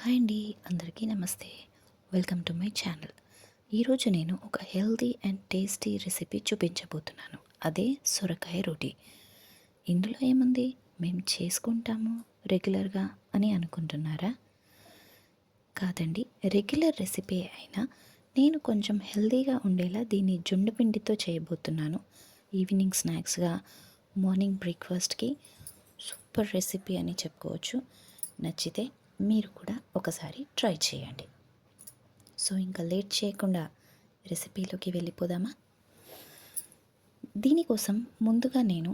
Hi అండి, అందరికీ నమస్తే. Welcome to my channel. ఈరోజు నేను ఒక హెల్తీ అండ్ టేస్టీ రెసిపీ చూపించబోతున్నాను. అదే సొరకాయ రోటీ. ఇందులో ఏముంది, మేము చేసుకుంటాము రెగ్యులర్గా అని అనుకుంటున్నారా? కాదండి, రెగ్యులర్ రెసిపీ అయినా నేను కొంచెం హెల్తీగా ఉండేలా దీన్ని జొన్న పిండితో చేయబోతున్నాను. ఈవినింగ్ స్నాక్స్గా, మార్నింగ్ బ్రేక్ఫాస్ట్కి సూపర్ రెసిపీ అని చెప్పుకోవచ్చు. నచ్చితే మీరు కూడా ఒకసారి ట్రై చేయండి. సో ఇంకా లేట్ చేయకుండా రెసిపీలోకి వెళ్ళిపోదామా? దీనికోసం ముందుగా నేను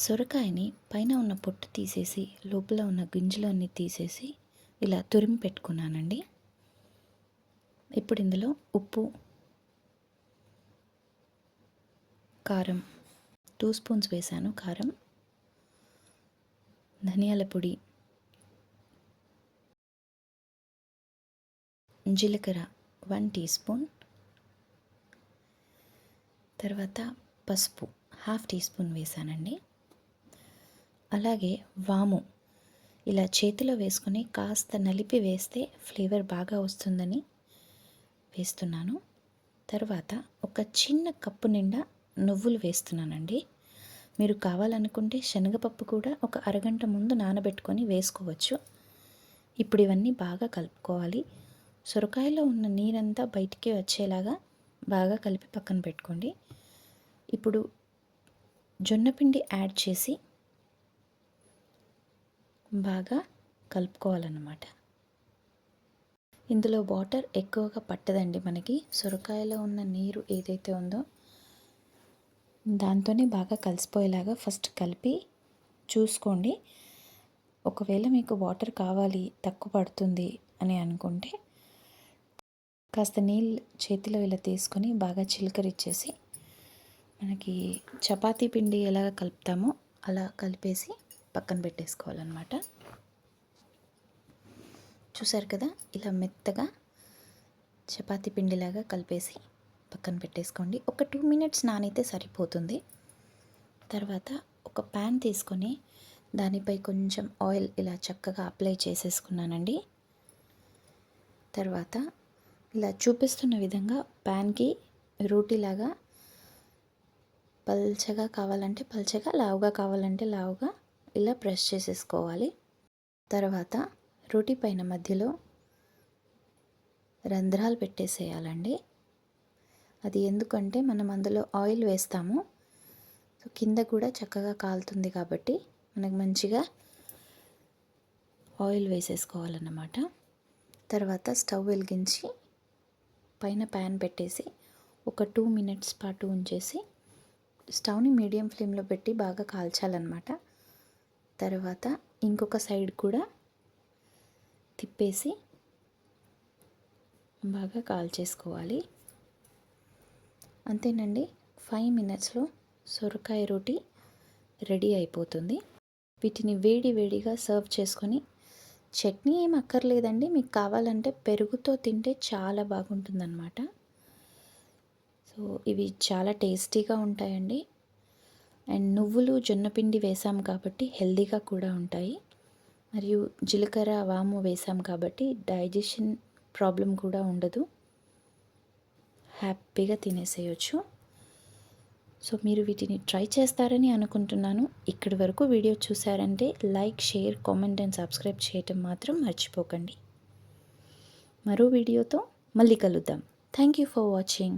సొరకాయని పైన ఉన్న పొట్టు తీసేసి లోపల ఉన్న గింజలు అన్నీ తీసేసి ఇలా తురిమి పెట్టుకున్నానండి. ఇప్పుడు ఇందులో ఉప్పు, కారం 2 స్పూన్స్ వేసాను. కారం, ధనియాల పొడి, జీలకర్ర 1 టీ స్పూన్, తర్వాత పసుపు 1/2 టీ స్పూన్ వేసానండి. అలాగే వాము ఇలా చేతిలో వేసుకొని కాస్త నలిపి వేస్తే ఫ్లేవర్ బాగా వస్తుందని వేస్తున్నాను. తర్వాత ఒక చిన్న కప్పు నిండా నువ్వులు వేస్తున్నానండి. మీరు కావాలనుకుంటే శనగపప్పు కూడా ఒక అరగంట ముందు నానబెట్టుకొని వేసుకోవచ్చు. ఇప్పుడు ఇవన్నీ బాగా కలుపుకోవాలి. సొరకాయలో ఉన్న నీరంతా బయటికి వచ్చేలాగా బాగా కలిపి పక్కన పెట్టుకోండి. ఇప్పుడు జొన్నపిండి యాడ్ చేసి బాగా కలుపుకోవాలన్నమాట. ఇందులో వాటర్ ఎక్కువగా పట్టదండి. మనకి సొరకాయలో ఉన్న నీరు ఏదైతే ఉందో దాంతోనే బాగా కలిసిపోయేలాగా ఫస్ట్ కలిపి చూసుకోండి. ఒకవేళ మీకు వాటర్ కావాలి, తక్కువ పడుతుంది అని అనుకుంటే కాస్త నీళ్ళు చేతిలో ఇలా తీసుకొని బాగా చిలకరిచ్చేసి మనకి చపాతీ పిండి ఎలా కలుపుతామో అలా కలిపేసి పక్కన పెట్టేసుకోవాలన్నమాట. చూసారు కదా, ఇలా మెత్తగా చపాతీ పిండిలాగా కలిపేసి పక్కన పెట్టేసుకోండి. ఒక 2 మినిట్స్ నానైతే సరిపోతుంది. తర్వాత ఒక ప్యాన్ తీసుకొని దానిపై కొంచెం ఆయిల్ ఇలా చక్కగా అప్లై చేసేసుకున్నానండి. తర్వాత ఇలా చూపిస్తున్న విధంగా ప్యాన్కి రోటీలాగా పల్చగా కావాలంటే పల్చగా, లావుగా కావాలంటే లావుగా ఇలా ప్రెస్ చేసేసుకోవాలి. తర్వాత రోటీ పైన మధ్యలో రంధ్రాలు పెట్టేసేయాలండి. అది ఎందుకంటే మనం అందులో ఆయిల్ వేస్తాము, సో కింద కూడా చక్కగా కాలుతుంది కాబట్టి మనకు మంచిగా ఆయిల్ వేసేసుకోవాలన్నమాట. తర్వాత స్టవ్ వెలిగించి పైన ప్యాన్ పెట్టేసి ఒక 2 మినిట్స్ పాటు ఉంచేసి స్టవ్ని మీడియం ఫ్లేమ్లో పెట్టి బాగా కాల్చాలన్నమాట. తర్వాత ఇంకొక సైడ్ కూడా తిప్పేసి బాగా కాల్చేసుకోవాలి. అంతేనండి, 5 మినిట్స్లో సొరకాయ రోటీ రెడీ అయిపోతుంది. వీటిని వేడి వేడిగా సర్వ్ చేసుకొని, చట్నీ ఏం అక్కర్లేదండి, మీకు కావాలంటే పెరుగుతో తింటే చాలా బాగుంటుందన్నమాట. సో ఇవి చాలా టేస్టీగా ఉంటాయండి. అండ్ నువ్వులు, జొన్నపిండి వేసాం కాబట్టి హెల్దీగా కూడా ఉంటాయి. మరియు జీలకర్ర, వాము వేసాం కాబట్టి డైజెషన్ ప్రాబ్లం కూడా ఉండదు. హ్యాపీగా తినేసేయచ్చు. సో మీరు వీటిని ట్రై చేస్తారని అనుకుంటున్నాను. ఇక్కడి వరకు వీడియో చూసారంటే like, share, comment and subscribe చేయటం మాత్రం మర్చిపోకండి. మరో వీడియోతో మళ్ళీ కలుద్దాం. Thank you for watching.